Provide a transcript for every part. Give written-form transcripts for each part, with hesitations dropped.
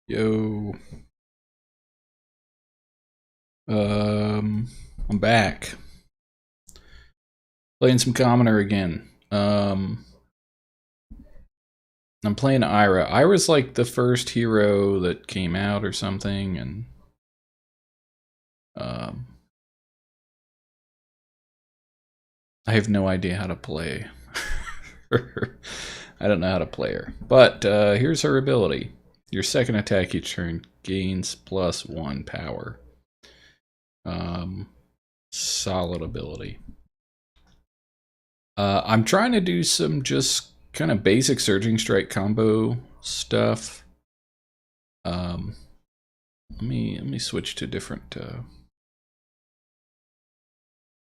Yo. I'm back. Playing some Commoner again. I'm playing Ira. Ira's like the first hero that came out or something, and um, I have no idea how to play. I don't know how to play her. But here's her ability. Your second attack each turn gains +1 power. Solid ability. I'm trying to do some just kind of basic Surging Strike combo stuff. Let me switch to different.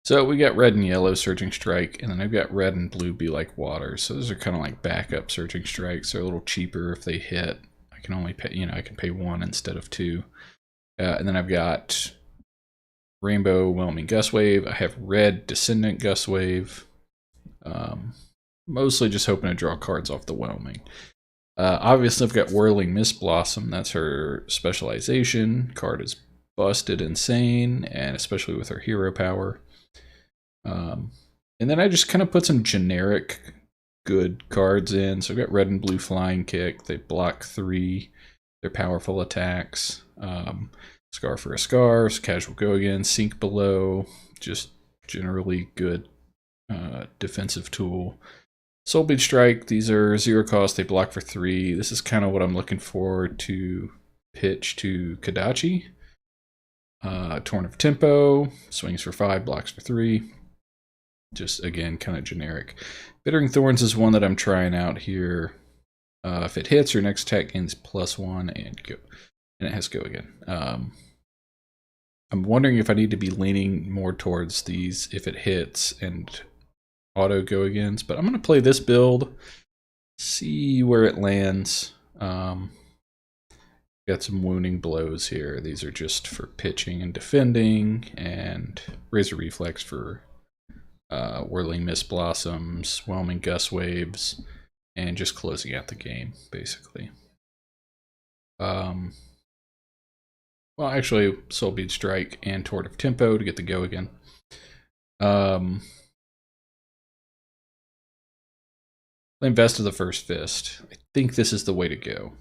So we got red and yellow Surging Strike, and then I've got red and blue Be Like Water. So those are kind of like backup Surging Strikes. They're a little cheaper if they hit. I can only pay, I can pay one instead of two. And then I've got Rainbow Whelming Gust Wave. I have red Descendant Gust Wave. Mostly just hoping to draw cards off the Whelming. Obviously, I've got Whirling Mist Blossom. That's her specialization. Card is busted insane, and especially with her hero power. And then I just kind of put some generic good cards in. So I've got red and blue Flying Kick. They block 3. They're powerful attacks. Scar for a Scar. Casual Go Again. Sink Below. Just generally good defensive tool. Soulbead Strike, these are 0 cost, they block for 3. This is kind of what I'm looking for to pitch to Kodachi. Torn of Tempo, swings for 5, blocks for 3. Just, again, kind of generic. Bittering Thorns is one that I'm trying out here. If it hits, your next attack gains +1 and go. And it has Go Again. I'm wondering if I need to be leaning more towards these if it hits and auto Go Agains, but I'm going to play this build, see where it lands. Got some Wounding Blows here. These are just for pitching and defending, and Razor Reflex for Whirling Mist Blossoms, Whelming Gust Waves, and just closing out the game, basically. Well, actually, Soulbead Strike and Torn of Tempo to get the Go Again. Invest of the First Fist. I think this is the way to go.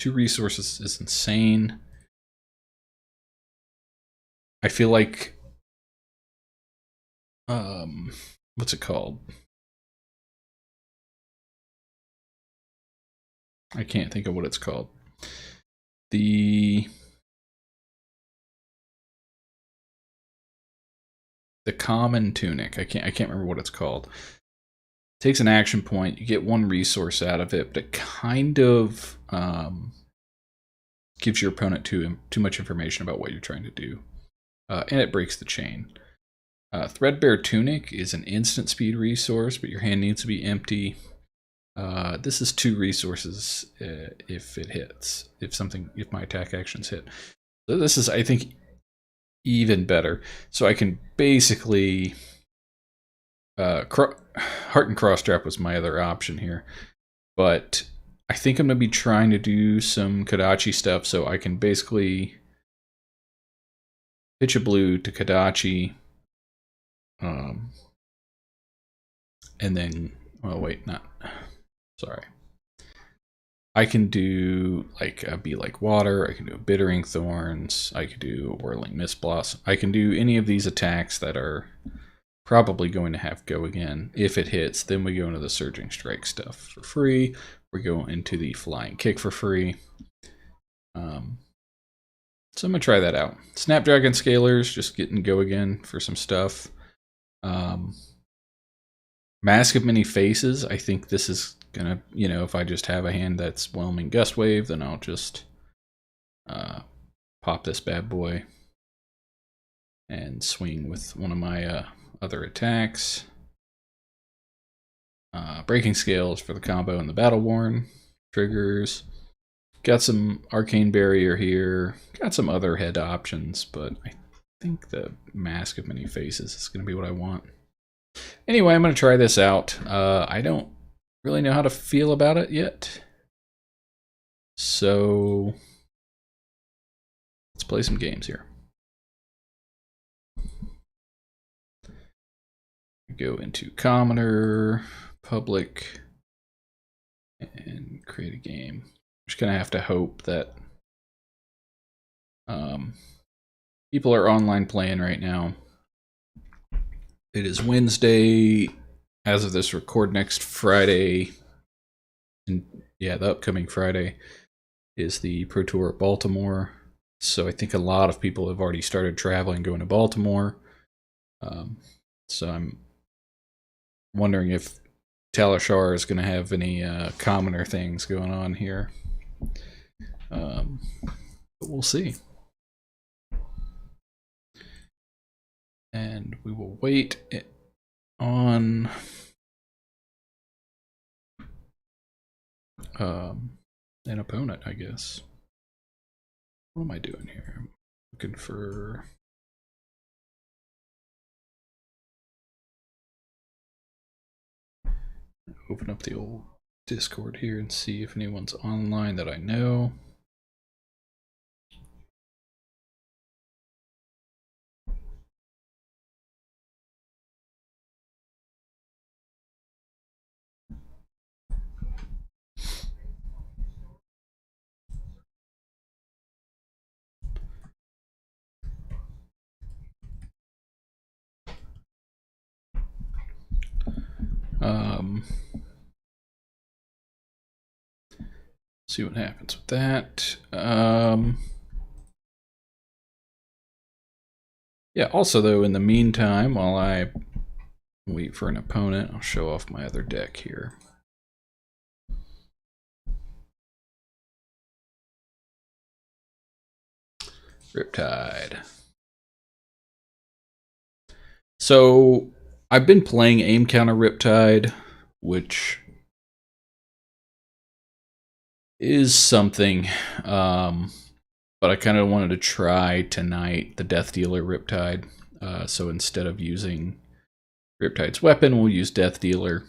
2 resources is insane. I feel like what's it called? I can't think of what it's called. The common tunic. I can't remember what it's called. Takes an action point, you get 1 resource out of it, but it kind of gives your opponent too much information about what you're trying to do. And it breaks the chain. Threadbare Tunic is an instant speed resource, but your hand needs to be empty. This is 2 resources if it hits, if my attack actions hit. So this is, I think, even better. So I can basically Heart and Cross Trap was my other option here, but I think I'm going to be trying to do some Kodachi stuff, so I can basically pitch a blue to Kodachi, and then, oh wait, sorry. I can do like a Be Like Water, I can do a Bittering Thorns, I can do a Whirling Mist Blossom, I can do any of these attacks that are probably going to have Go Again. If it hits, then we go into the Surging Strike stuff for free. We go into the Flying Kick for free. So I'm going to try that out. Snapdragon Scalers, just getting Go Again for some stuff. Mask of Many Faces, I think this is going to, if I just have a hand that's Whelming Gust Wave, then I'll just pop this bad boy and swing with one of my other attacks. Breaking Scales for the combo and the Battle Worn. Triggers. Got some Arcane Barrier here. Got some other head options, but I think the Mask of Many Faces is going to be what I want. Anyway, I'm going to try this out. I don't really know how to feel about it yet. So let's play some games here. Go into Commoner, public, and create a game. Just gonna have to hope that people are online playing right now. It is Wednesday, as of this record. Next Friday, and yeah, the upcoming Friday is the Pro Tour at Baltimore. So I think a lot of people have already started traveling, going to Baltimore. So I'm wondering if Talishar is going to have any commoner things going on here. But we'll see. And we will wait on an opponent, I guess. What am I doing here? I'm looking for... Open up the old Discord here and see if anyone's online that I know. See what happens with that. Yeah, also though, in the meantime, while I wait for an opponent, I'll show off my other deck here. Riptide. So I've been playing aim counter Riptide, which is something, but I kind of wanted to try tonight the Death Dealer Riptide. So instead of using Riptide's weapon, we'll use Death Dealer.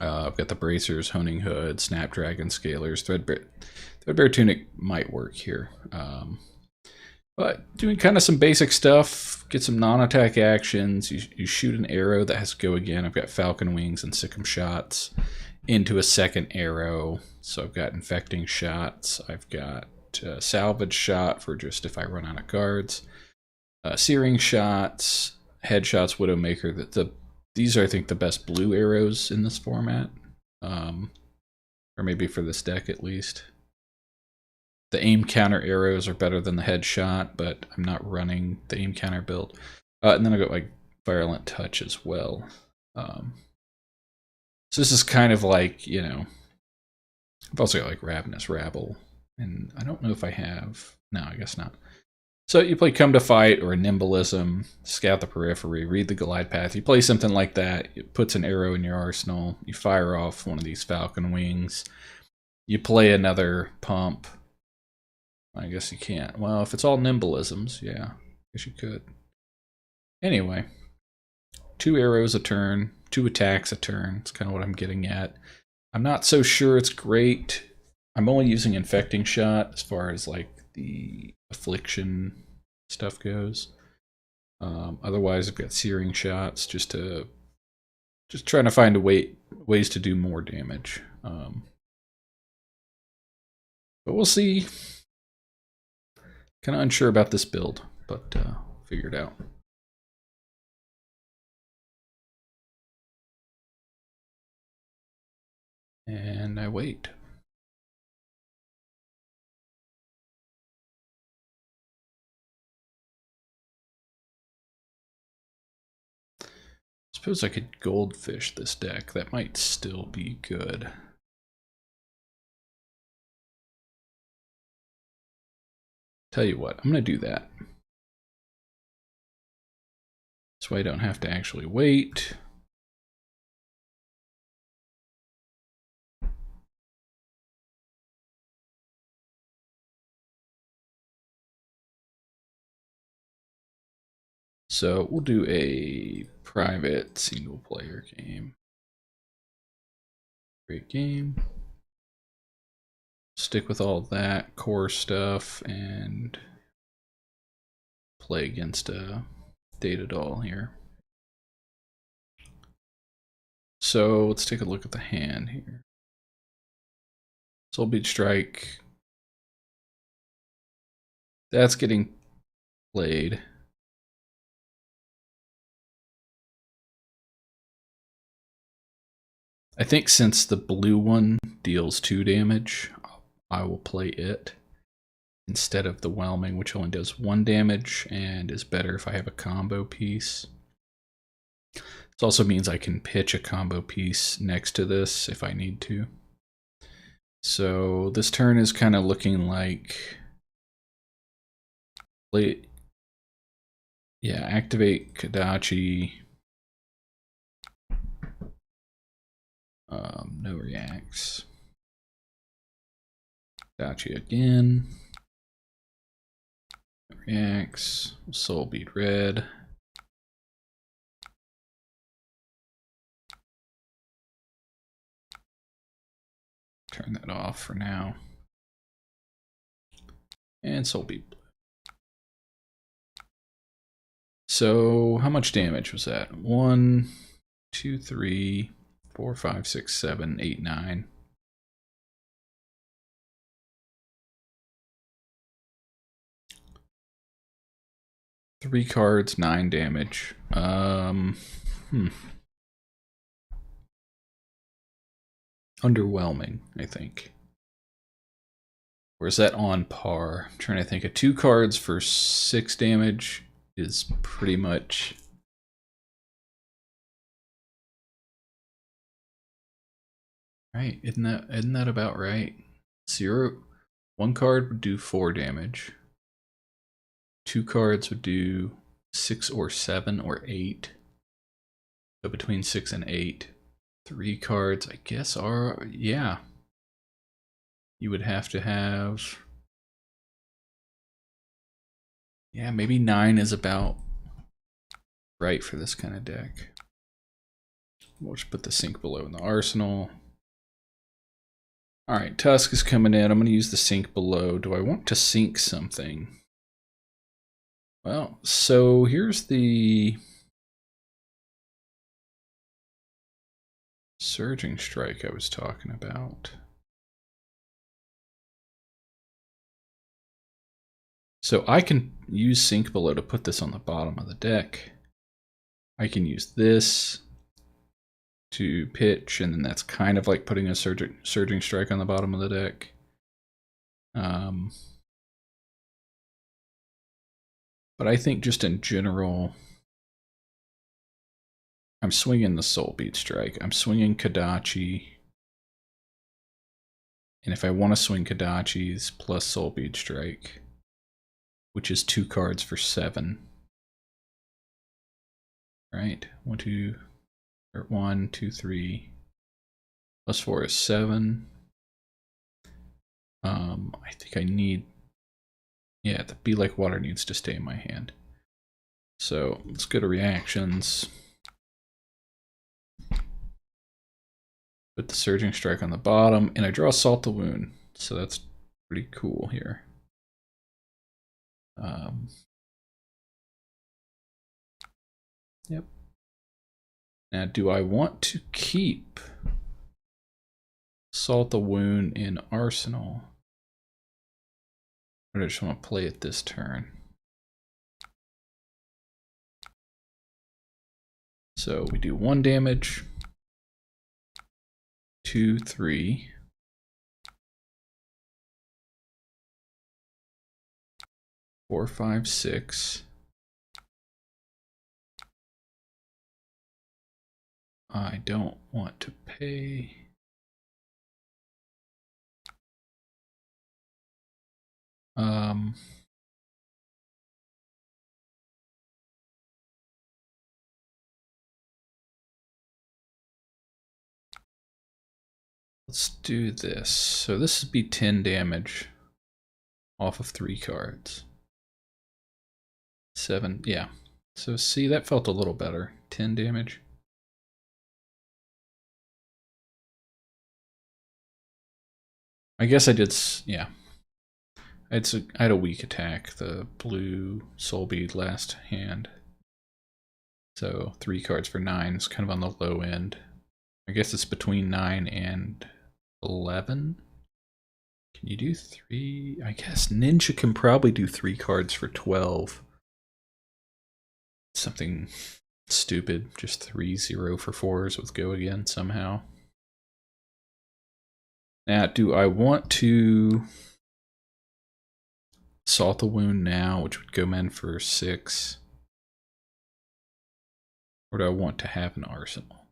I've got the Bracers, Honing Hood, Snapdragon, Scalers, Threadbare Tunic might work here. But doing kind of some basic stuff, get some non-attack actions. You shoot an arrow that has to go again. I've got Falcon Wings and Sikkim Shots into a second arrow. So I've got Infecting Shots. I've got Salvage Shot for just if I run out of cards. Searing Shots, Headshots, Widowmaker. These are, I think, the best blue arrows in this format. Or maybe for this deck at least. The aim counter arrows are better than the headshot, but I'm not running the aim counter build. And then I got like Virulent Touch as well. So this is kind of like, you know, I've also got like Ravenous Rabble, and I don't know if I have. No, I guess not. So you play Come to Fight or a Nimbalism, Scout the Periphery, Read the Glide Path. You play something like that. It puts an arrow in your arsenal. You fire off one of these Falcon Wings. You play another Pump. I guess you can't. Well, if it's all Nimbalisms, yeah, I guess you could. Anyway, 2 arrows a turn, 2 attacks a turn. That's kind of what I'm getting at. I'm not so sure it's great. I'm only using Infecting Shot as far as like the Affliction stuff goes. Otherwise, I've got Searing Shots just trying to find ways to do more damage. But we'll see. Kind of unsure about this build, but figure it out. And I wait. Suppose I could goldfish this deck. That might still be good. Tell you what, I'm going to do that. So I don't have to actually wait. So we'll do a private single player game. Great game. stick with all that core stuff and play against a Data Doll here. So let's take a look at the hand here. Soul Bead Strike. That's getting played. I think since the blue one deals 2 damage, I will play it instead of the Whelming, which only does 1 damage and is better if I have a combo piece. This also means I can pitch a combo piece next to this if I need to. So this turn is kind of looking like, yeah, activate Kodachi. No reacts. Kodachi again. No reacts. Soul Bead red. Turn that off for now. And Soul Bead blue. So how much damage was that? 1, 2, 3, 4, 5, 6, 7, 8, 9. Three cards, 9 damage. Underwhelming, I think. Or is that on par? I'm trying to think of 2 cards for 6 damage is pretty much. Right, isn't that about right? 1 card would do 4 damage. 2 cards would do 6 or 7 or 8. So between 6 and 8. 3 cards, I guess, are, yeah. You would have to have, yeah, maybe 9 is about right for this kind of deck. We'll just put the Sink Below in the arsenal. All right, Tusk is coming in. I'm going to use the Sink Below. Do I want to sink something? Well, so here's the Surging Strike I was talking about. So I can use Sink Below to put this on the bottom of the deck. I can use this to pitch, and then that's kind of like putting a Surging Strike on the bottom of the deck. But I think just in general, I'm swinging the Soul Bead Strike. I'm swinging Kodachi. And if I want to swing Kodachi's plus Soul Bead Strike, which is 2 cards for 7. Right? 1, 2, 3. Plus 4 is 7. I think I need, yeah, the Be Like Water needs to stay in my hand. So let's go to reactions. Put the Surging Strike on the bottom, and I draw Salt the Wound. So that's pretty cool here. Yep. Now, do I want to keep Salt the Wound in Arsenal? Or do I just want to play it this turn? So we do 1 damage, 2, 3. 4, 5, 6. I don't want to pay. Let's do this. So this would be 10 damage off of 3 cards. 7, yeah. So see, that felt a little better. 10 damage. I guess I did, yeah. I had a weak attack, the blue soul bead last hand. So 3 cards for 9 is kind of on the low end. I guess it's between 9 and 11. Can you do 3? I guess Ninja can probably do 3 cards for 12. Something stupid, just 3 0 for 4s with go again somehow. Now, do I want to Salt the Wound now, which would go men for 6? Or do I want to have an arsenal?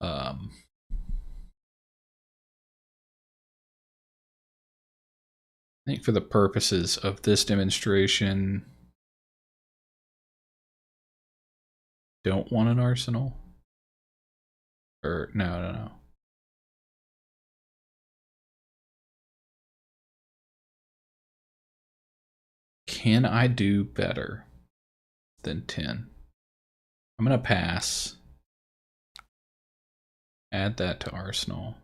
I think for the purposes of this demonstration, don't want an arsenal. Or no. Can I do better than 10? I'm gonna pass. Add that to arsenal.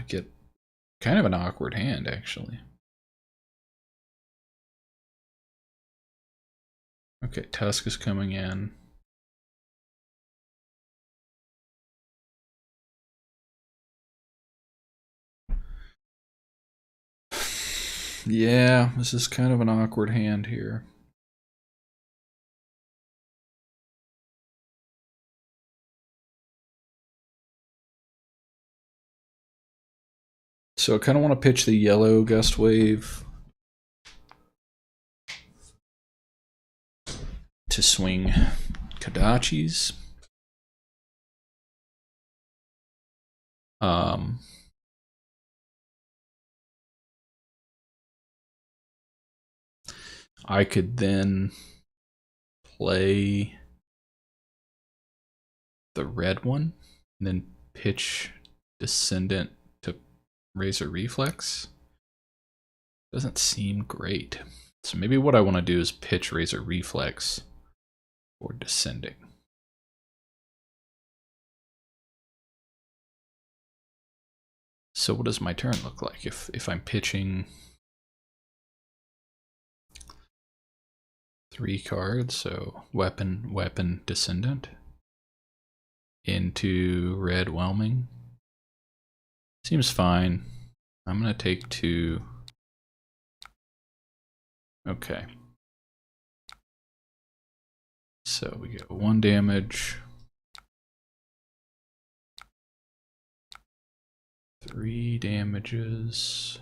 Get kind of an awkward hand, actually. Okay, Tusk is coming in. Yeah, this is kind of an awkward hand here. So I kind of want to pitch the yellow Gust Wave to swing Kodachis. I could then play the red one and then pitch Descendant to Razor Reflex. Doesn't seem great. So maybe what I want to do is pitch Razor Reflex for Descending. So what does my turn look like if I'm pitching 3 cards? So weapon, Descendant into red Whelming. Seems fine. I'm gonna take 2. Okay. So we get 1 damage. 3 damages.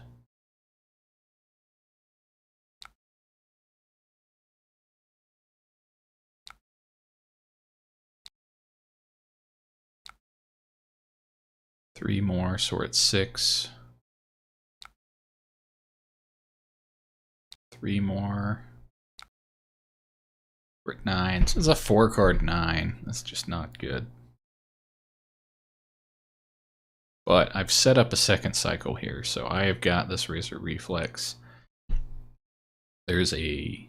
Three more, so we're at 6. 3 more. We're at 9. So it's a 4-card 9. That's just not good. But I've set up a second cycle here, so I have got this Razor Reflex. There's a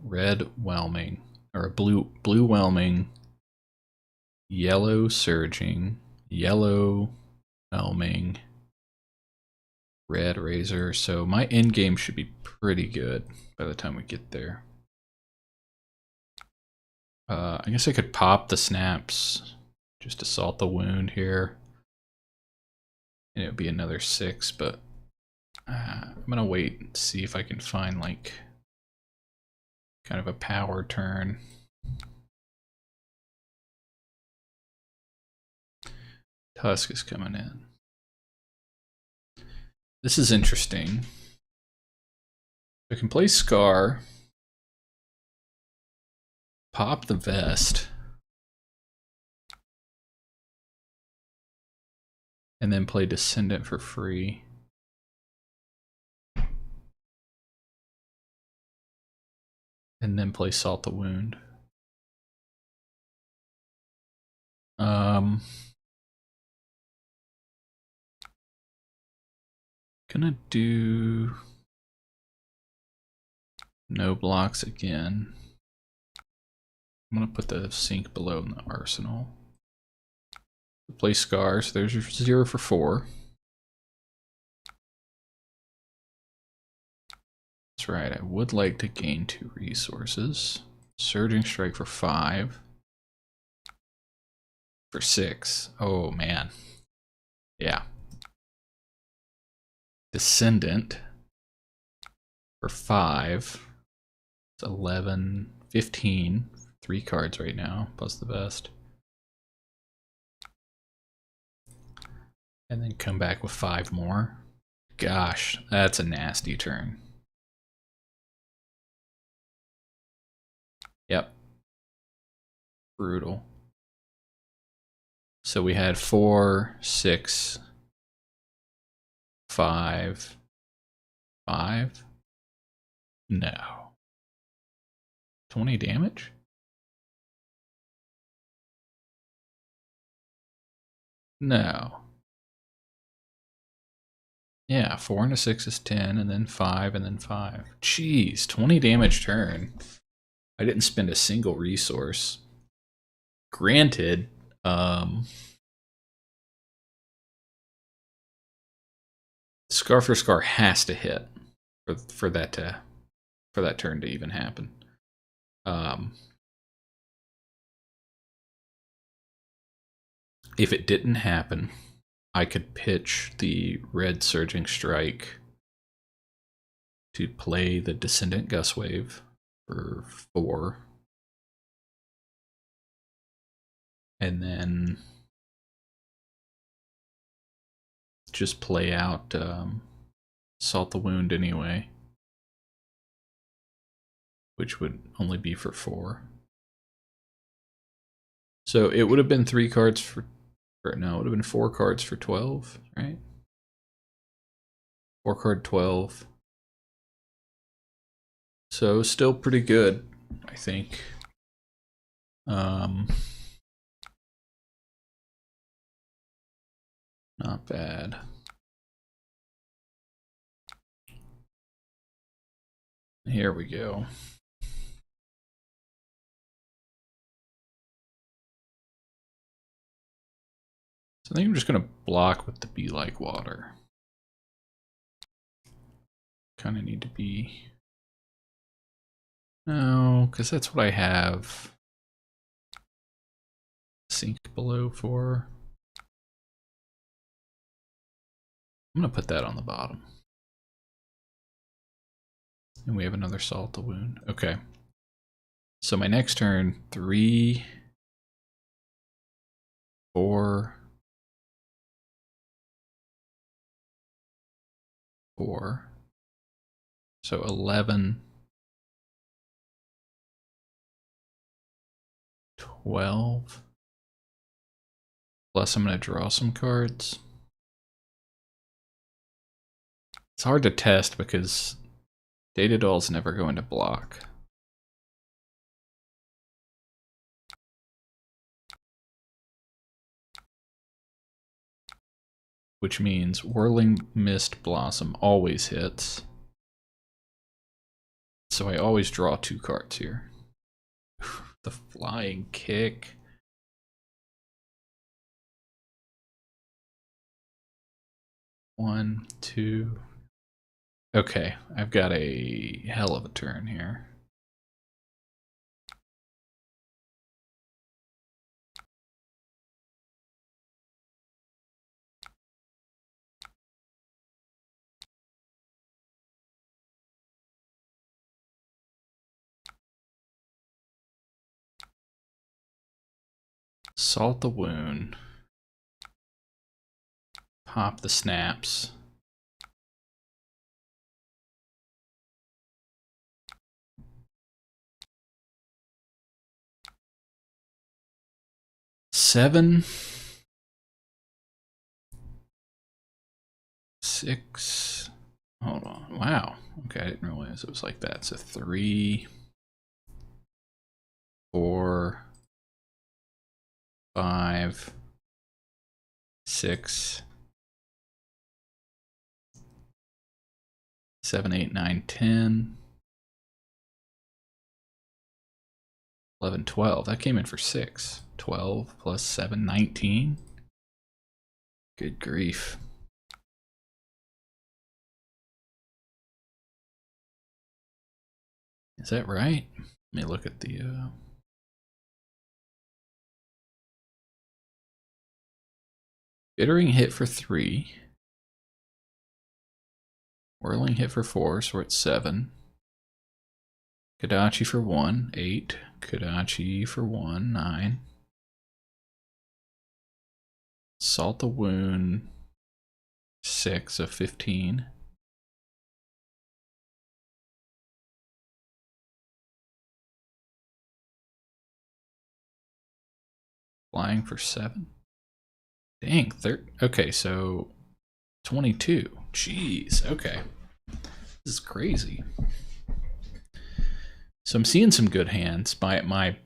red Whelming, or a blue Whelming, yellow Surging, yellow Whelming, red Razor. So my end game should be pretty good by the time we get there. I guess I could pop the snaps, just Assault the Wound here. And it would be another 6, but I'm gonna wait and see if I can find like kind of a power turn. Tusk is coming in. This is interesting. I can play Scar, pop the Vest, and then play Descendant for free. And then play Salt the Wound. Gonna do no blocks again. I'm gonna put the sink below in the arsenal. Play Scar, so there's your 0 for 4. That's right, I would like to gain 2 resources. Surging Strike for 5. For 6. Oh man. Yeah. Descendant for 5. It's 11, 15. 3 cards right now, plus the best. And then come back with 5 more. Gosh, that's a nasty turn. Yep. Brutal. So we had 4, 6, 5, 5. No. 20 damage? No. Yeah, 4 and a 6 is 10, and then 5, and then 5. Jeez, 20 damage turn. I didn't spend a single resource. Granted, Scar for Scar has to hit for that turn to even happen. If it didn't happen, I could pitch the red Surging Strike to play the Descendant Gustwave for 4. And then just play out Salt the Wound anyway, which would only be for 4. So it would have been 3 cards for, no, it would have been 4 cards for 12, right? 4 card 12. So still pretty good, I think. Not bad. Here we go. So I think I'm just going to block with the Be Like Water. Kind of need to be... No, because that's what I have Sink Below for. I'm going to put that on the bottom. And we have another Salt the Wound. Okay. So my next turn, 3, 4, 4. So 11, 12. Plus I'm going to draw some cards. It's hard to test because Data Doll's never going to block. Which means Whirling Mist Blossom always hits. So I always draw 2 cards here. The Flying Kick. One, 2. Okay, I've got a hell of a turn here. Salt the Wound. Pop the Snaps. Seven. 6. Hold on. Wow. Okay, I didn't realize it was like that. So 3, 4, 5, 6, 7, 8, 9, 10, 11, 12. That came in for 6. 12 plus 7, 19. Good grief. Is that right? Let me look at the Bittering hit for 3. Whirling hit for 4, so we're at 7. Kodachi for 1, 8. Kodachi for 1, 9. Salt the Wound, 6 of 15. Flying for 7. Dang, okay, so 22. Jeez, okay. This is crazy. So I'm seeing some good hands. My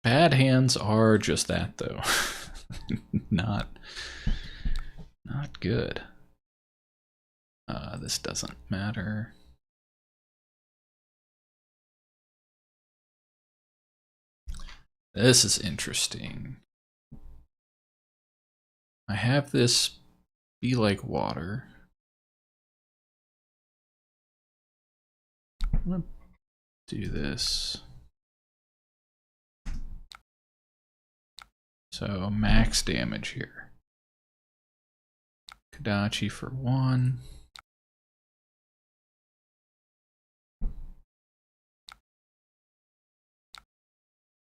bad hands are just that, though. not good. This doesn't matter. This is interesting. I have this be like water. I'm gonna do this. So max damage here. Kodachi for 1.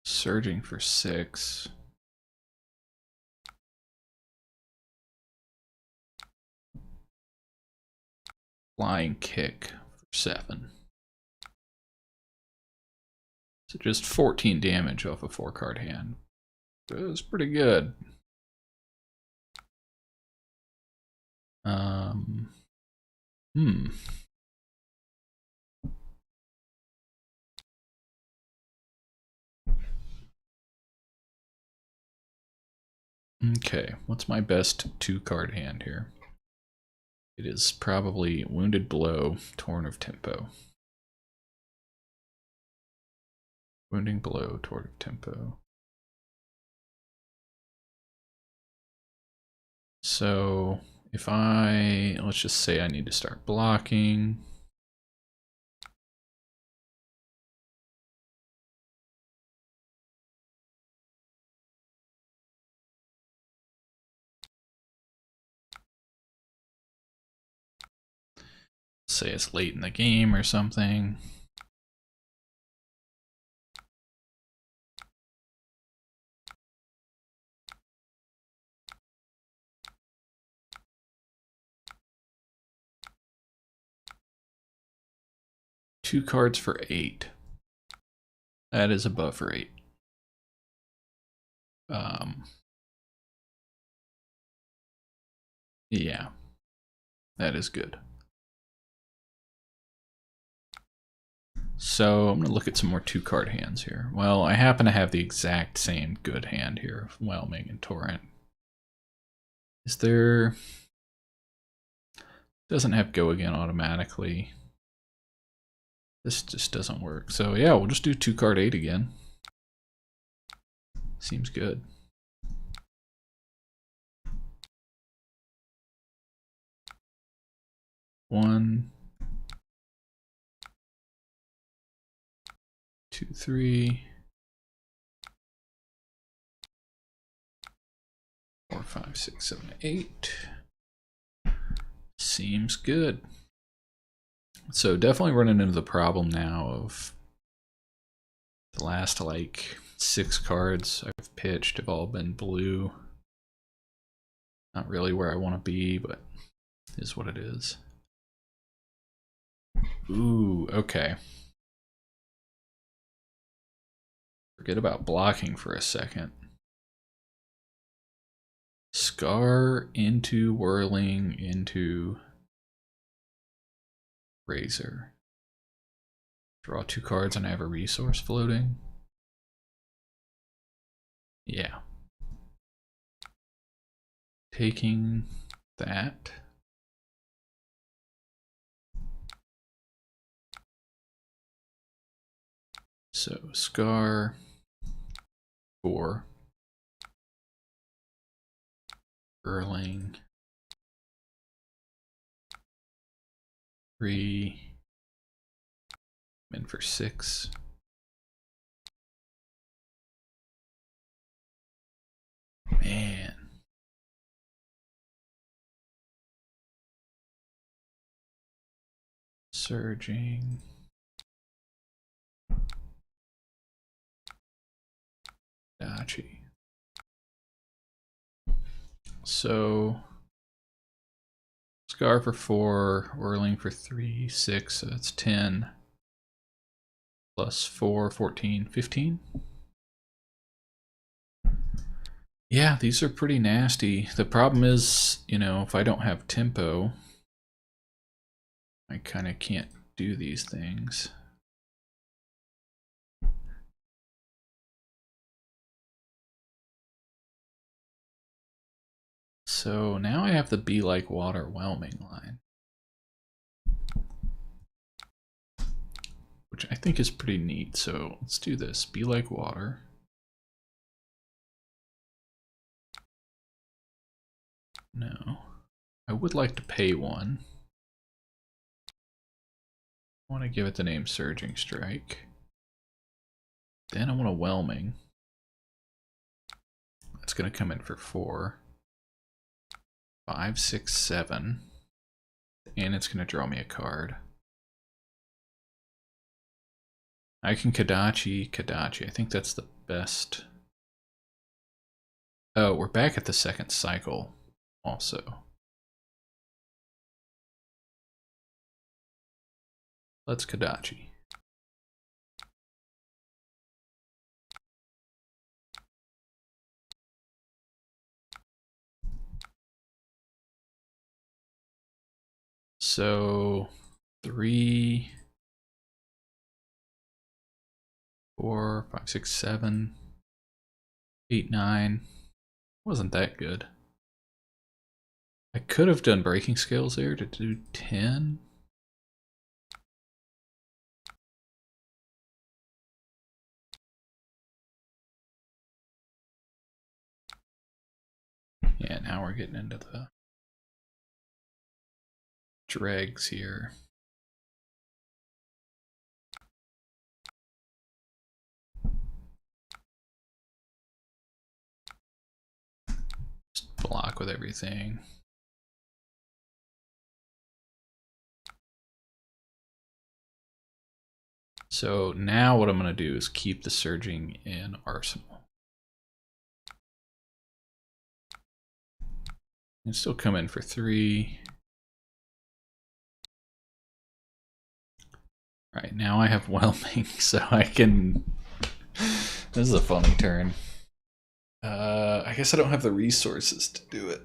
Surging for 6. Flying kick for 7. So just 14 damage off a 4-card hand. That was pretty good. Okay, what's my best 2-card hand here? It is probably Wounded Blow, Torn of Tempo. Wounding Blow, Torn of Tempo. So if let's just say I need to start blocking. Say it's late in the game or something. Two cards for 8. That is above for 8. Yeah, that is good. So I'm going to look at some more 2-card hands here. Well, I happen to have the exact same good hand here of Whelming and Torrent. Is there... Doesn't have Go Again automatically. This just doesn't work. So yeah, we'll just do 2-card 8 again. Seems good. One, 2, 3, 4, 5, 6, 7, 8. Seems good. So definitely running into the problem now of the last like 6 cards I've pitched have all been blue. Not really where I want to be, but it is what it is. Ooh, okay. Forget about blocking for a second. Scar into Whirling into Razor. Draw 2 cards and I have a resource floating. Yeah. Taking that. So Scar 4. Erling. 3. In for 6. Man. Surging. Dachi. So Scar for 4, Whirling for 3, 6, so that's 10. Plus 4, 14, 15. Yeah, these are pretty nasty. The problem is, you know, if I don't have tempo, I kind of can't do these things. So now I have the Be Like Water whelming line, which I think is pretty neat. So let's do this. Be Like Water. No. I would like to pay one. I want to give it the name Surging Strike. Then I want a Whelming. That's going to come in for 4. 5, 6, 7. And it's going to draw me a card. I can Kadachi. I think that's the best. Oh, we're back at the second cycle also. Let's Kadachi. So 3, 4, 5, 6, 7, 8, 9. Wasn't that good. I could have done breaking scales there to do 10. Yeah, now we're getting into the dregs here. Just block with everything. So now what I'm going to do is keep the Surging in Arsenal. And still come in for 3. Alright, now I have Whelming, so I can... This is a funny turn. I guess I don't have the resources to do it.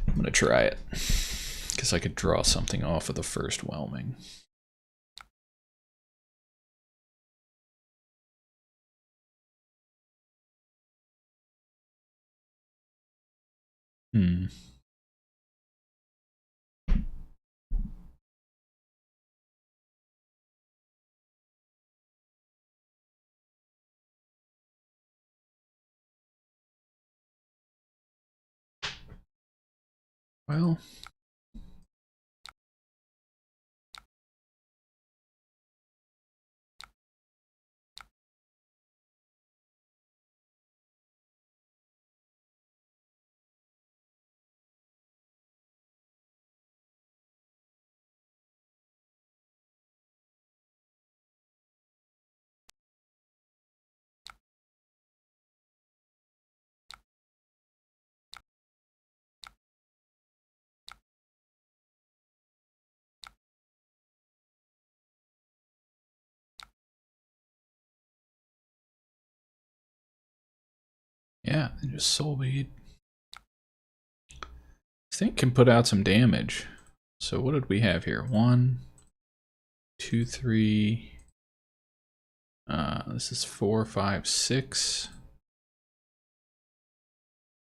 I'm gonna try it. Because I could draw something off of the first Whelming. Well... Yeah, and just Soul Bead. This thing can put out some damage. So what did we have here? 1, 2, 3. This is 4, 5, 6.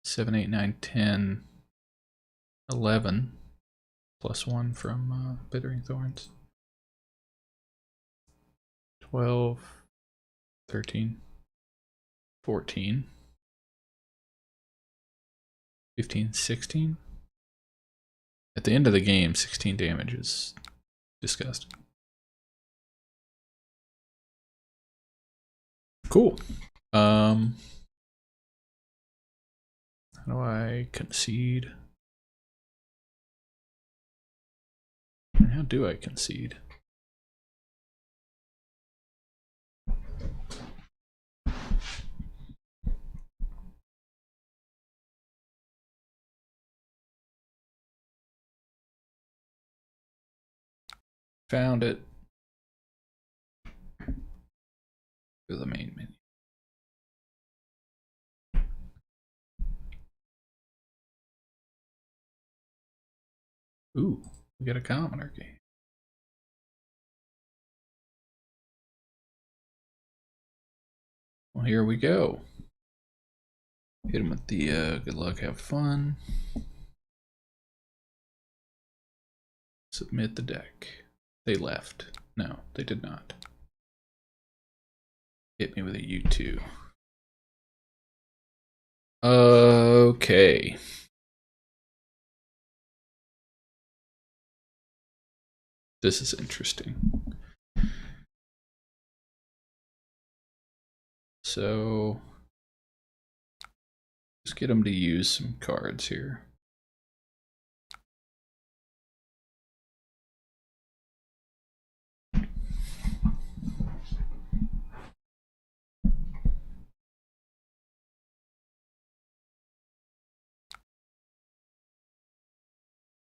7, 8, 9, 10. 11. Plus 1 from Bittering Thorns. 12. 13. 14. 15, 16. At the end of the game, 16 damage is disgusting. Cool. How do I concede? How do I concede? Found it. To the main menu. Ooh, we got a commoner game. Well, here we go. Hit him with the good luck, have fun. Submit the deck. They left. No, they did not. Hit me with a U2. Okay. This is interesting. So, just get them to use some cards here.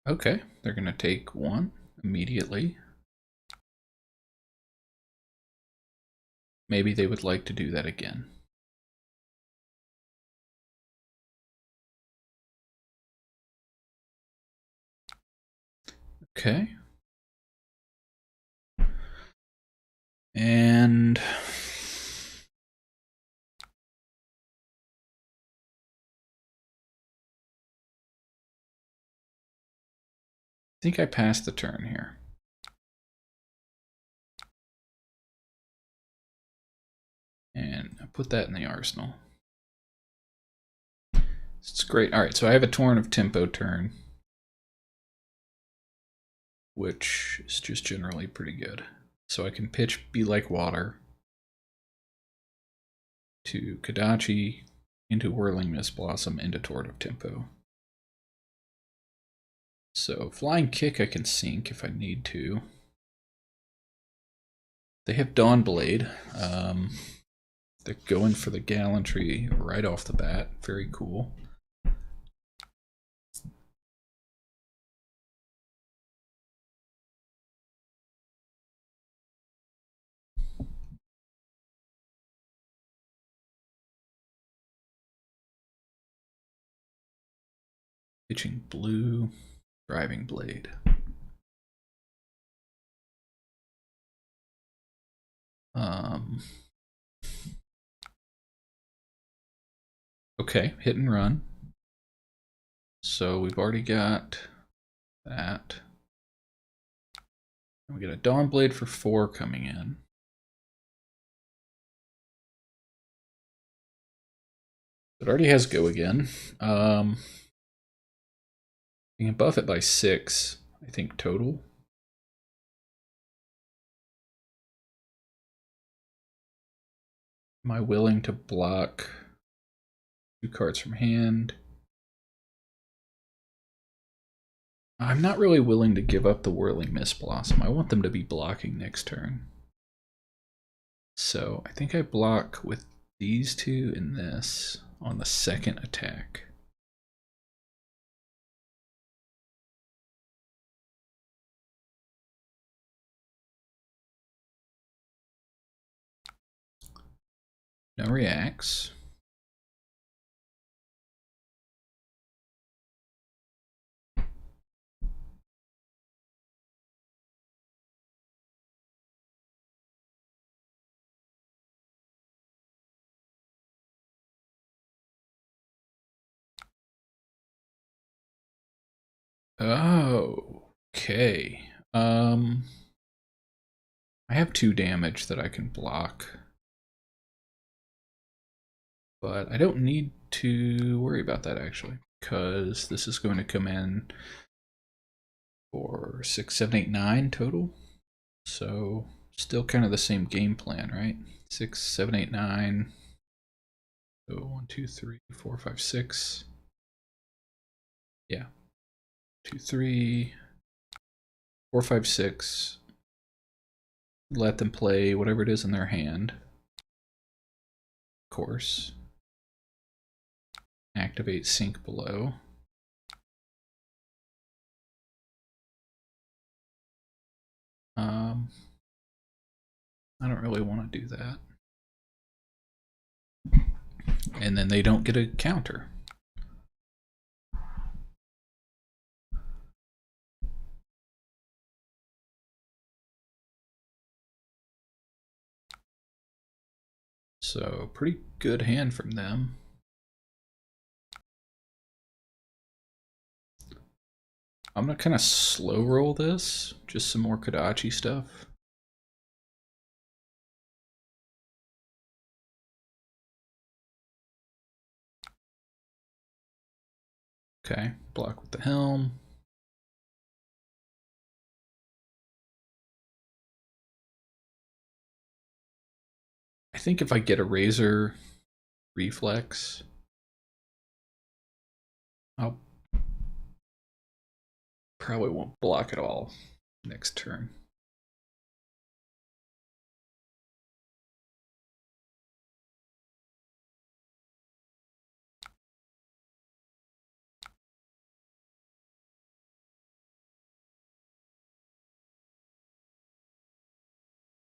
Okay, they're going to take one immediately. Maybe they would like to do that again. Okay. And I think I passed the turn here. And I put that in the arsenal. It's great. All right, so I have a Torrent of Tempo turn, which is just generally pretty good. So I can pitch Be Like Water to Kodachi, into Whirling Mist Blossom, into Torrent of Tempo. So Flying Kick I can sink if I need to. They have Dawnblade. They're going for the Gallantry right off the bat. Very cool. Pitching blue, Driving Blade. Okay, hit and run. So we've already got that. And we get a Dawnblade for 4 coming in. It already has Go again. You can buff it by 6, I think, total. Am I willing to block 2 cards from hand? I'm not really willing to give up the Whirling Mist Blossom. I want them to be blocking next turn. So I think I block with these 2 and this on the second attack. No reacts. Oh, okay. I have 2 damage that I can block. But I don't need to worry about that actually, because this is going to come in for 6, 7, 8, 9 total. So still kind of the same game plan, right? 6, 7, 8, 9. So 1, 2, 3, 4, 5, 6. Yeah. 2, 3, 4, 5, 6. Let them play whatever it is in their hand. Of course. Activate sync below. I don't really want to do that. And then they don't get a counter. So pretty good hand from them. I'm gonna kind of slow roll this, just some more Kodachi stuff. Okay, block with the helm. I think if I get a razor reflex, I'll probably won't block at all next turn.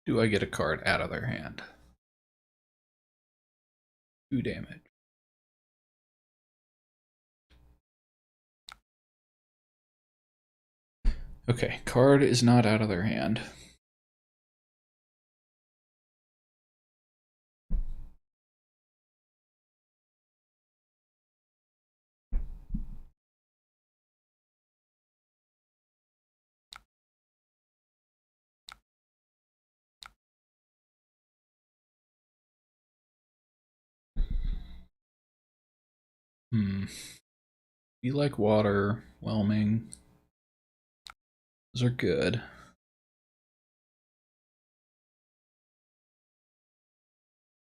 Do I get a card out of their hand? 2 damage. Okay, card is not out of their hand. Be like water, whelming. Those are good.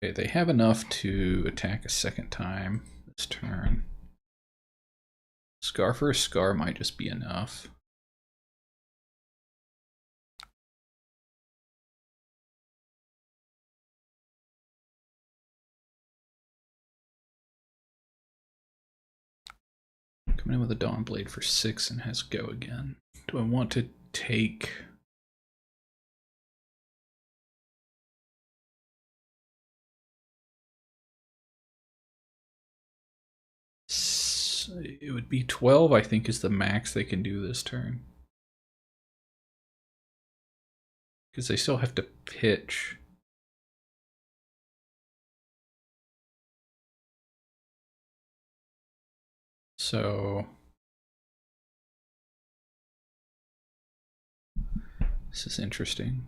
Okay, they have enough to attack a second time this turn. Scar for a scar might just be enough. Coming in with a Dawn Blade for 6 and has go again. Do I want to take... It would be 12, I think, is the max they can do this turn. Because they still have to pitch. So... this is interesting.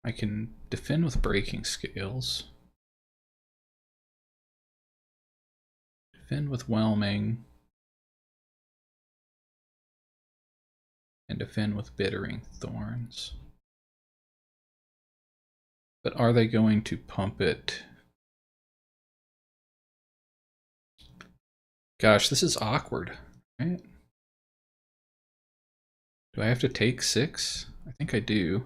I can defend with breaking scales. Defend with whelming. And defend with bittering thorns. But are they going to pump it? Gosh, this is awkward, right? Do I have to take 6? I think I do.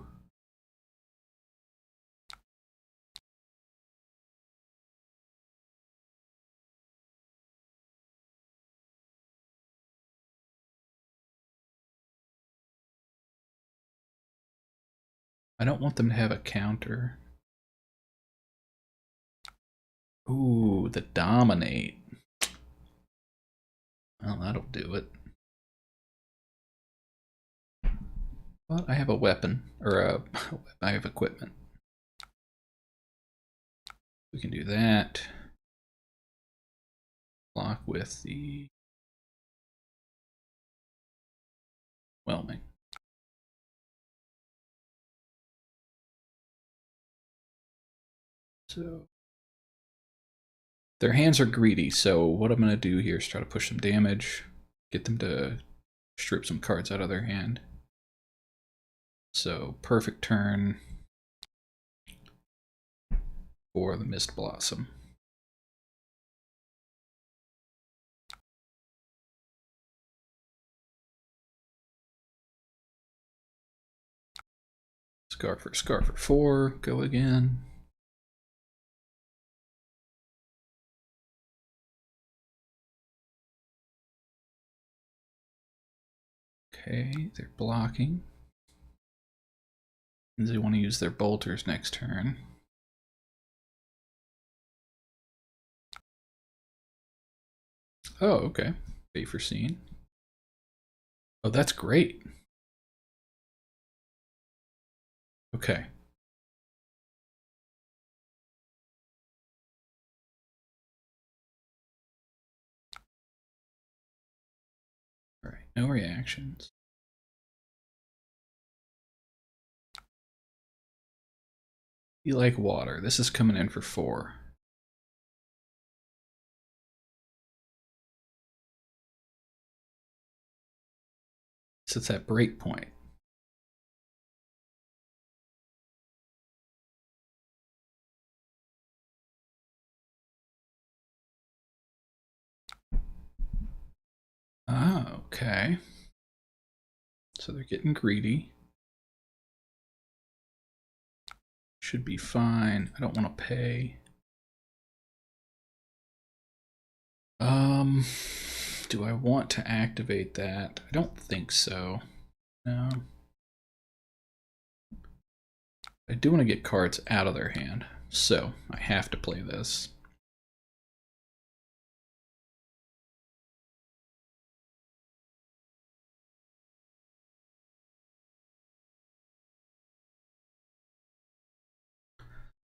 I don't want them to have a counter. Ooh, the dominate. Well, that'll do it. But I have a weapon, or I have equipment. We can do that. Block with the whelming. So their hands are greedy, so what I'm going to do here is try to push some damage, get them to strip some cards out of their hand. So perfect turn for the Mist Blossom. Scar for 4, go again. Okay, they're blocking. They want to use their bolters next turn. Oh, okay. Pay for scene. Oh, that's great. Okay. All right, no reactions. You like water. This is coming in for 4. So it's that break point. Ah, okay. So they're getting greedy. Should be fine. I don't want to pay. Do I want to activate that? I don't think so. No. I do want to get cards out of their hand, so I have to play this.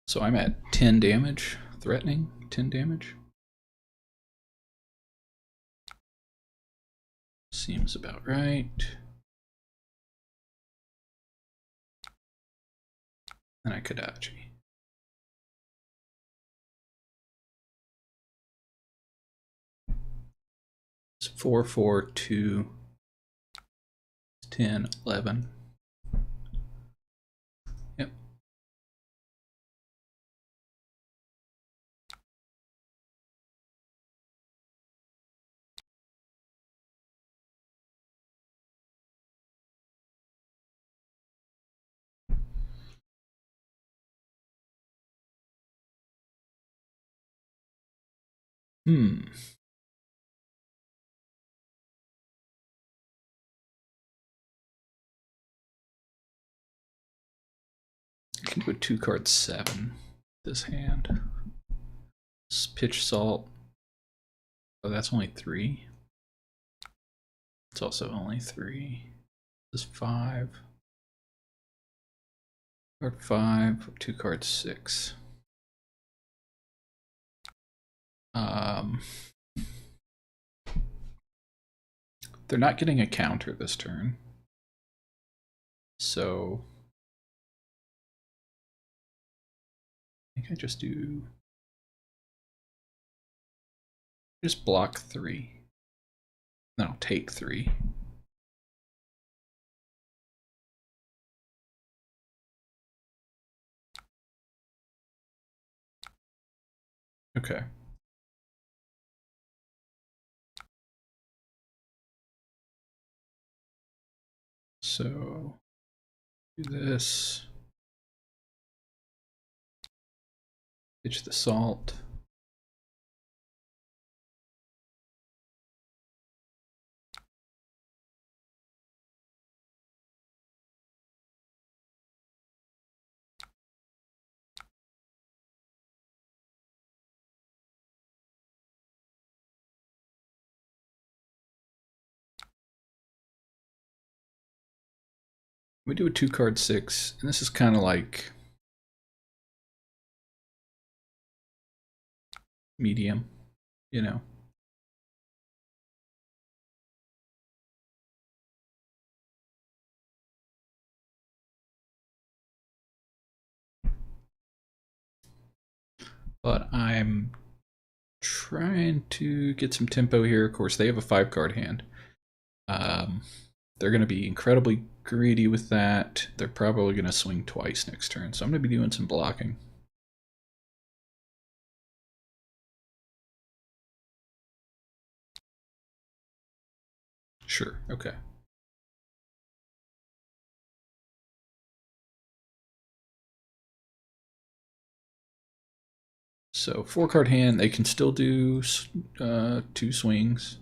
So I'm at 10 damage, threatening 10 damage. Seems about right. And I Kodachi. It's 4, 4, 2, 10, 11. Yep. I can do a 2-card 7 this hand. Pitch Salt. Oh, that's only 3. It's also only 3. This is 5. Card 5, 2-card 6. They're not getting a counter this turn. So I think I just block 3. Then I'll take 3. Okay. So do this. Pitch the salt. We do a 2-card 6, and this is kind of like medium, you know. but I'm trying to get some tempo here. Of course, they have a 5-card hand. They're going to be incredibly greedy with that. They're probably going to swing twice next turn, so I'm going to be doing some blocking. Sure, okay. So 4-card hand, they can still do 2 swings.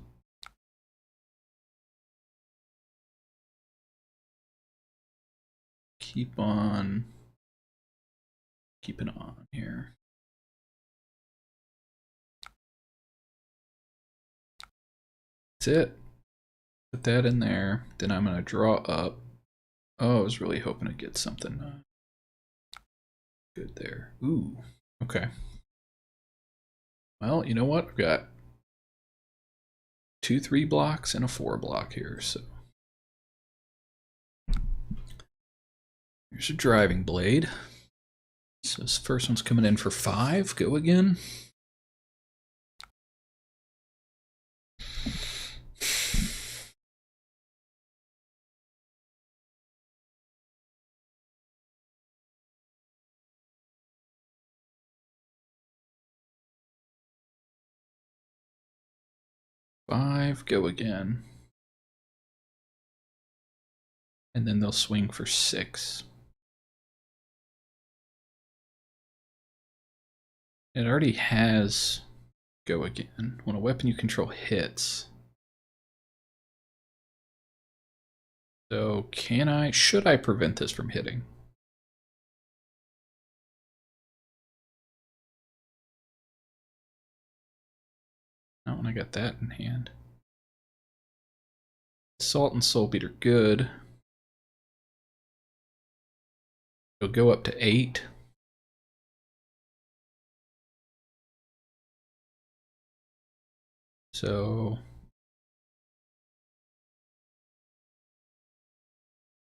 Keep on keeping on here. That's it. Put that in there. Then I'm going to draw up. Oh, I was really hoping to get something good there. Ooh, okay. Well, you know what? I've got 2 3 blocks and a 4 block here, so. Here's a driving blade. So this first one's coming in for 5. Go again. Five, go again. And then they'll swing for 6. It already has go again. When a weapon you control hits. So should I prevent this from hitting? Not when I got that in hand. Salt and Soul Beat are good. It'll go up to 8. So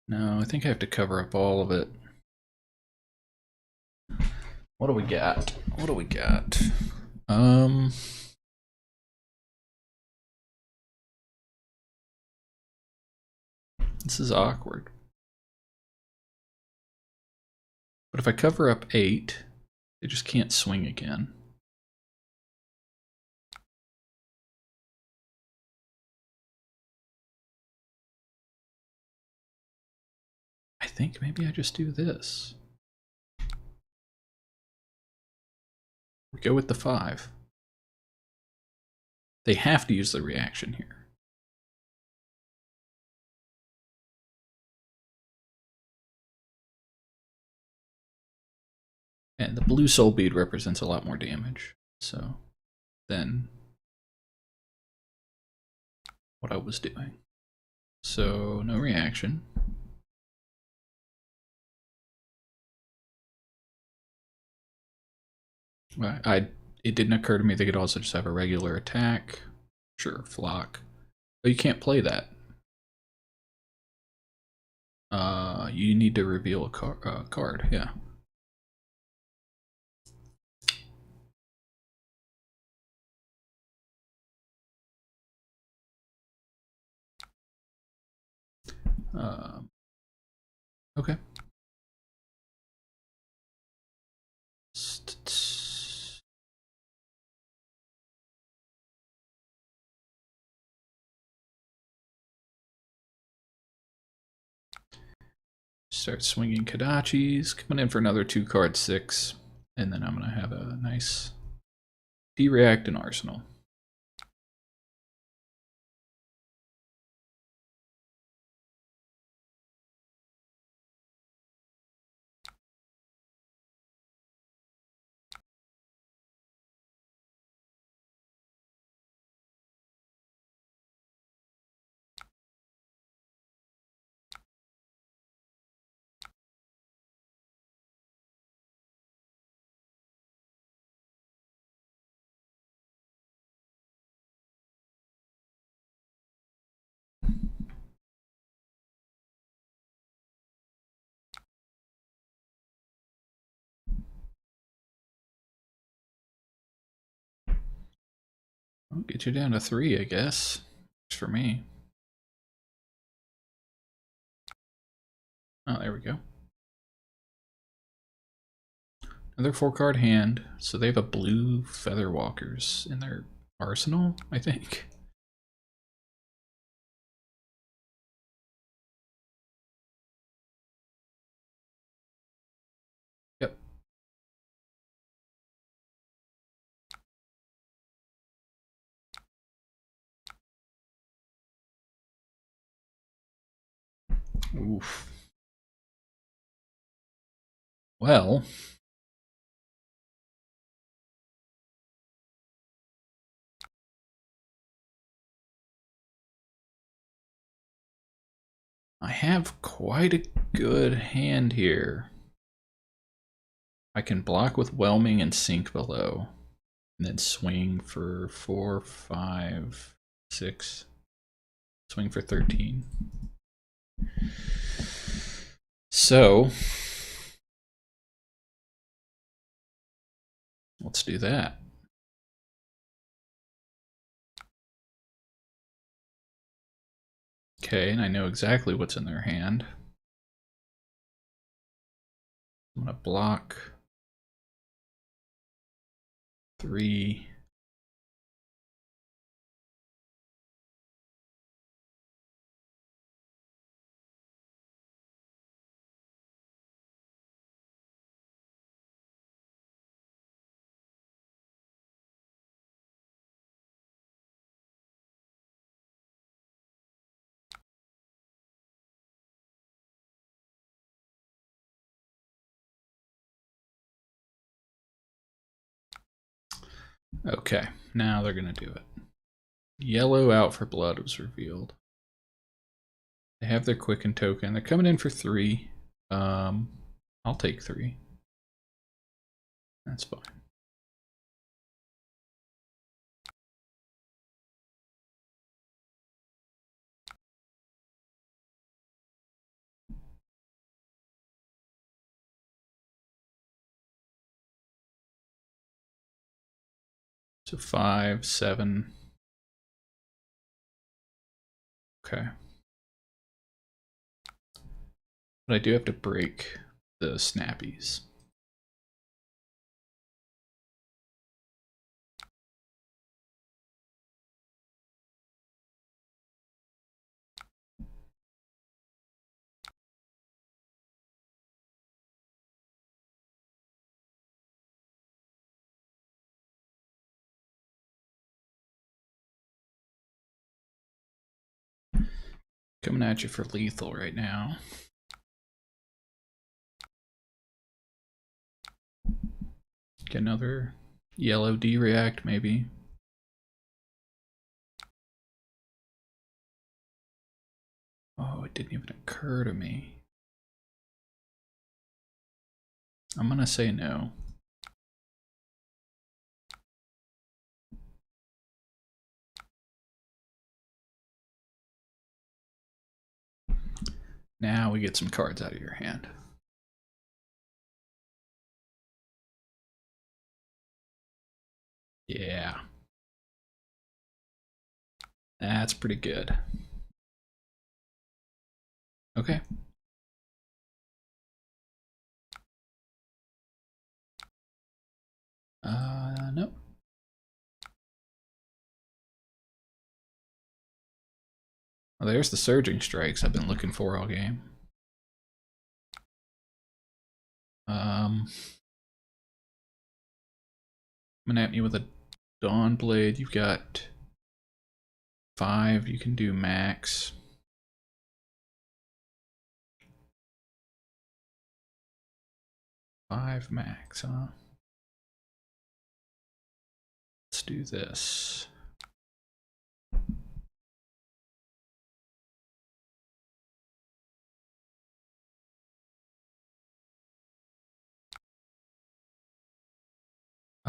no, I think I have to cover up all of it. What do we got? What do we got? This is awkward. But if I cover up 8, they just can't swing again. I think maybe I just do this. We go with the 5. They have to use the reaction here. And the blue soul bead represents a lot more damage. So than what I was doing. So no reaction. It didn't occur to me they could also just have a regular attack. Sure, flock. But you can't play that. You need to reveal a card, yeah. Okay. Start swinging Kodachis, coming in for another 2-card 6, and then I'm going to have a nice D-React and Arsenal. I'll get you down to 3, I guess. Works for me. Oh, there we go. Another 4-card hand. So they have a blue Feather Walkers in their arsenal, I think. Yep. Oof. Well, I have quite a good hand here. I can block with Whelming and Sink Below, and then swing for 4, 5, 6. Swing for 13. So, let's do that. Okay, and I know exactly what's in their hand. I'm gonna block 3. Okay, now they're gonna do it. Yellow out for blood was revealed. They have their quicken token. They're coming in for 3. I'll take 3. That's fine. So 5, 7. Okay. But I do have to break the snappies. Coming at you for lethal right now. Get another yellow D-react maybe. Oh, it didn't even occur to me. I'm gonna say no. Now we get some cards out of your hand. Yeah. That's pretty good. Okay. Nope. Well, there's the Surging Strikes I've been looking for all game. Coming at me with a Dawn Blade. You've got 5. You can do max. Five max, huh? Let's do this.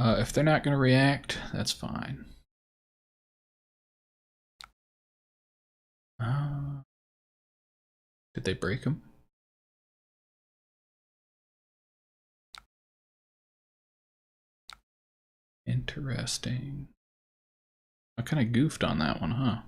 If they're not going to react, that's fine. Did they break them? Interesting. I kind of goofed on that one, huh?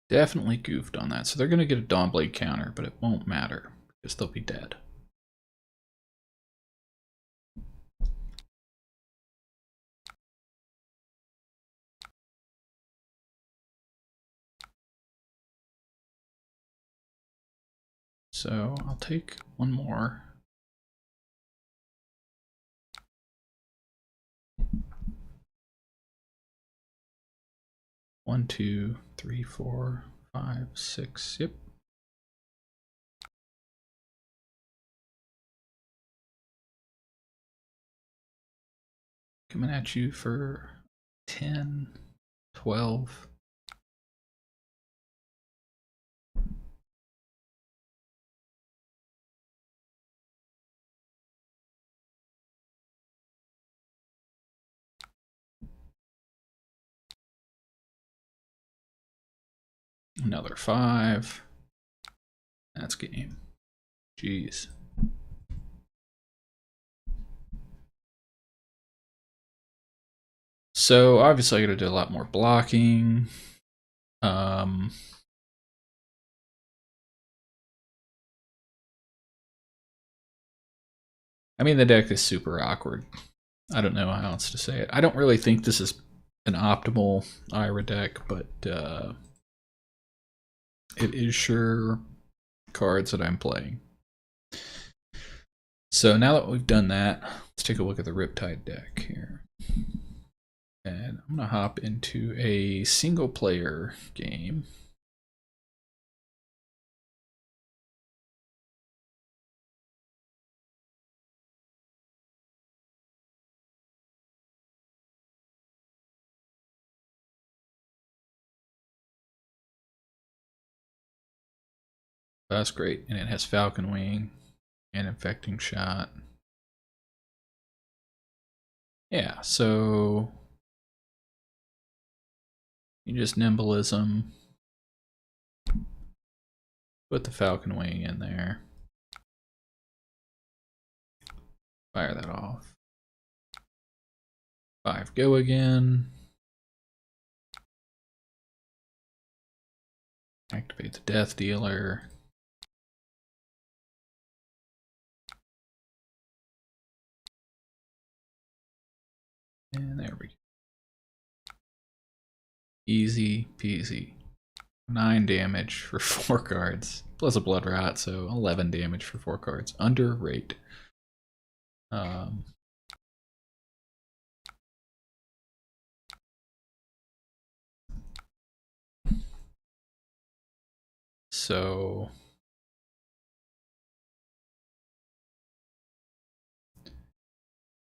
Definitely goofed on that. So they're going to get a Dawnblade counter, but it won't matter because they'll be dead. So I'll take one more. One, two, three, 4, 5, 6. Yep. Coming at you for 10, 12. Another 5. That's game. Jeez. So obviously I gotta do a lot more blocking. I mean, the deck is super awkward. I don't know how else to say it. I don't really think this is an optimal Ira deck, but it is sure cards that I'm playing. So now that we've done that, let's take a look at the Riptide deck here. And I'm going to hop into a single player game. That's great. And it has Falcon Wing and Infecting Shot. Yeah, so you just Nimbleism. Put the Falcon Wing in there. Fire that off. 5, go again. Activate the Death Dealer. And there we go. Easy peasy. 9 damage for 4 cards. Plus a Blood Rot, so 11 damage for 4 cards. Under rate. So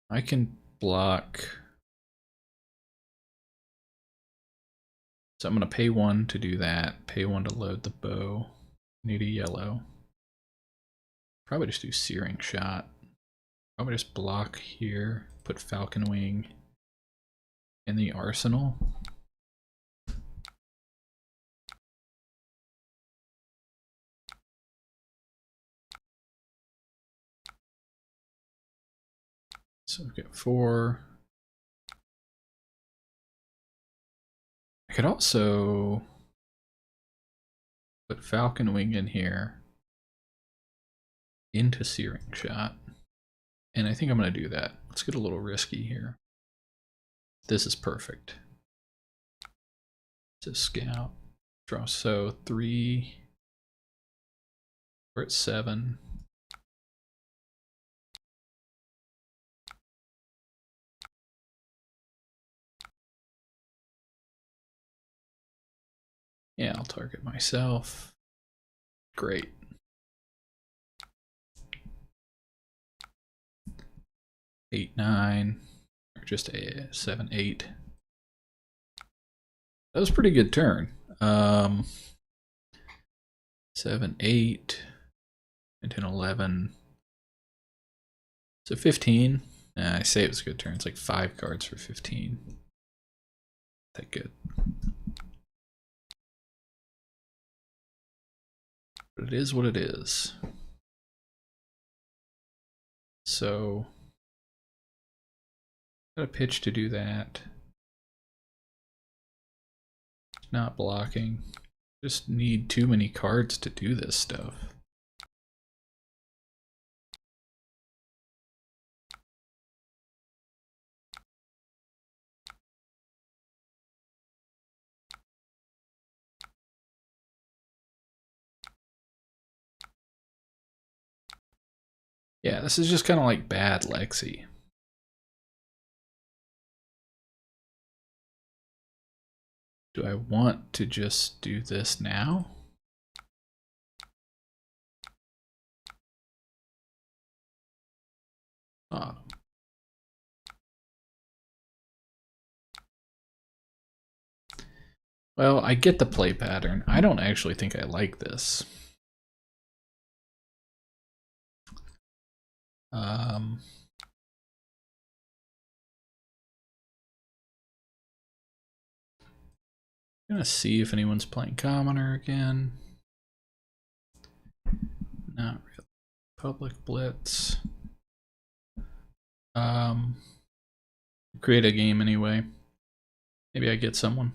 I can block. So I'm going to pay 1 to do that. Pay 1 to load the bow. Need a yellow. Probably just do Searing Shot. Probably just block here. Put Falcon Wing in the arsenal. So we've got 4. I could also put Falcon Wing in here into Searing Shot. And I think I'm going to do that. Let's get a little risky here. This is perfect. So Scout. Draw. So 3. We're at 7. Yeah, I'll target myself. Great. 8, 9, or just a 7, 8. That was a pretty good turn. 7, 8, and 10, 11. So 15. I say it was a good turn. It's like 5 cards for 15. That good. But it is what it is. so got a pitch to do that. Not blocking. Just need too many cards to do this stuff. Yeah, this is just kind of like bad Lexi. Do I want to just do this now? Oh. Well, I get the play pattern. I don't actually think I like this. I'm gonna see if anyone's playing Commoner again. Not really. Public Blitz. Create a game anyway. Maybe I get someone.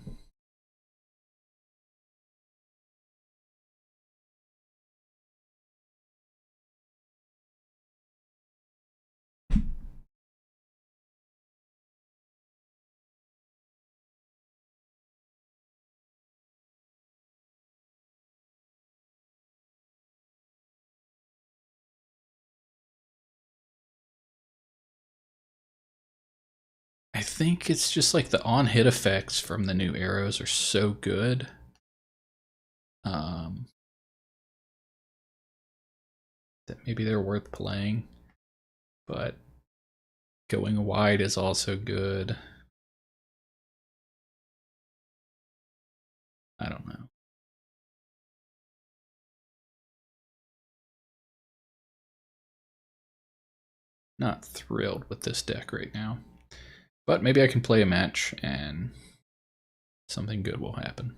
I think it's just like the on-hit effects from the new arrows are so good. That maybe they're worth playing. But going wide is also good. I don't know. Not thrilled with this deck right now. But maybe I can play a match and something good will happen.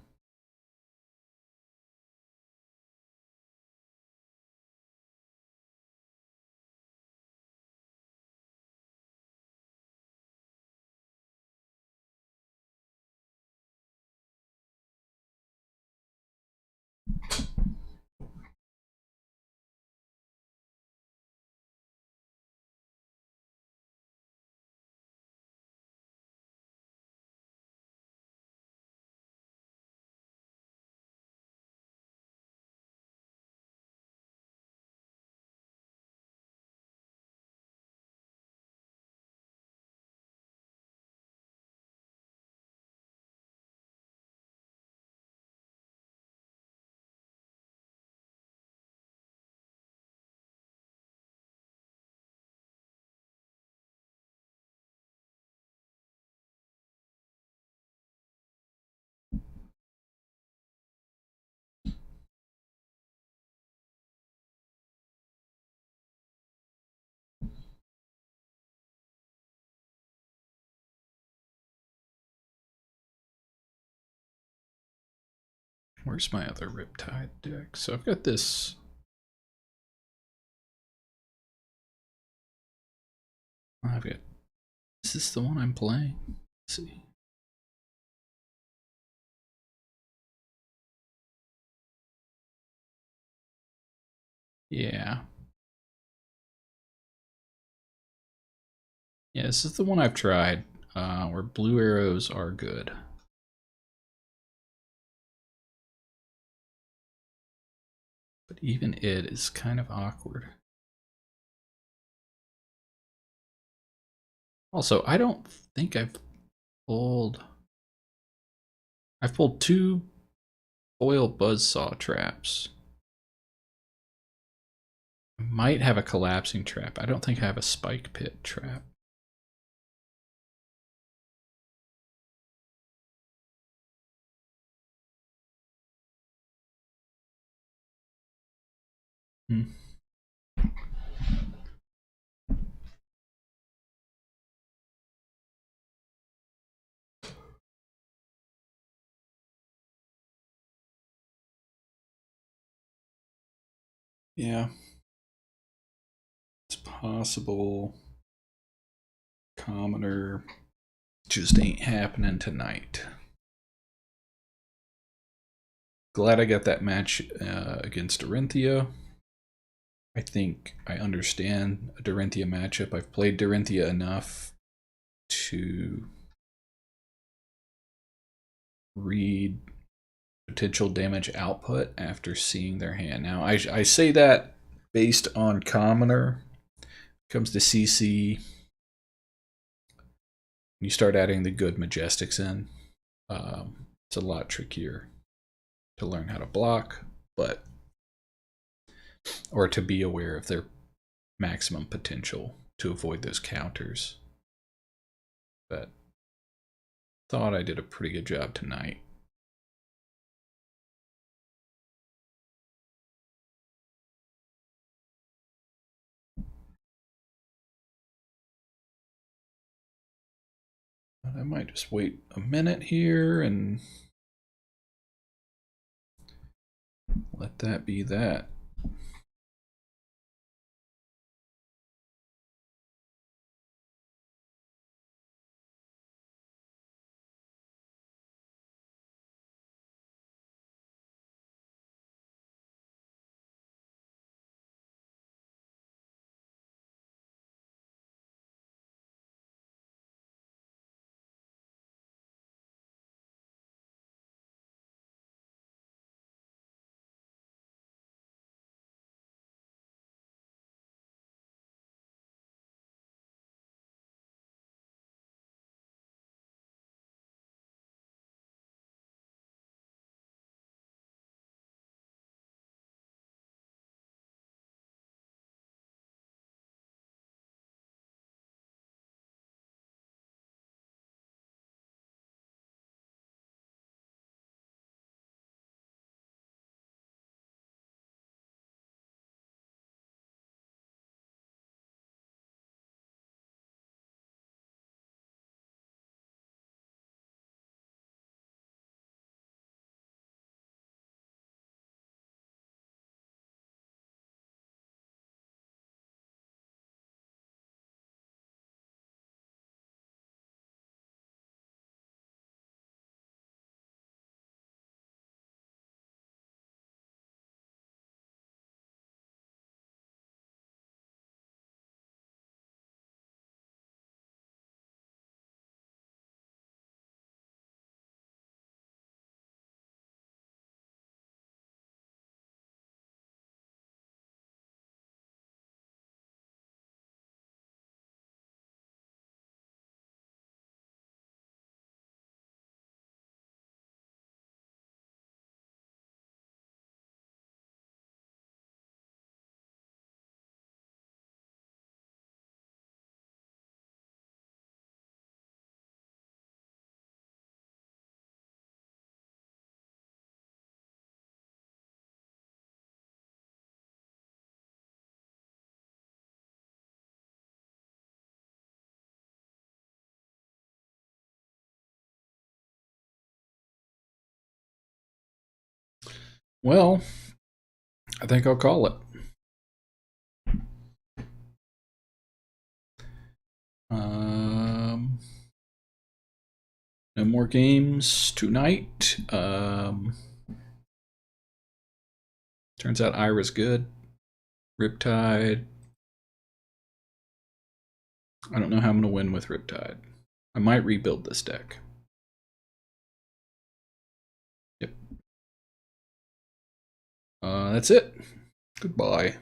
Where's my other Riptide deck? So I've got this. I've got. Is this the one I'm playing? Let's see. Yeah. Yeah, this is the one I've tried, where blue arrows are good. But even it is kind of awkward. Also, I don't think I've pulled 2 foil buzzsaw traps. I might have a collapsing trap. I don't think I have a spike pit trap. Hmm. Yeah. It's possible. Commoner just ain't happening tonight. Glad I got that match against Dorinthia. I think I understand a Dorinthia matchup. I've played Dorinthia enough to read potential damage output after seeing their hand. Now, I say that based on Commoner. Comes to CC, you start adding the good Majestics in. It's a lot trickier to learn how to block, or to be aware of their maximum potential to avoid those counters. But thought I did a pretty good job tonight. I might just wait a minute here and let that be that. Well, I think I'll call it. No more games tonight. Turns out Ira's good. Riptide. I don't know how I'm going to win with Riptide. I might rebuild this deck. Yep. That's it. Goodbye.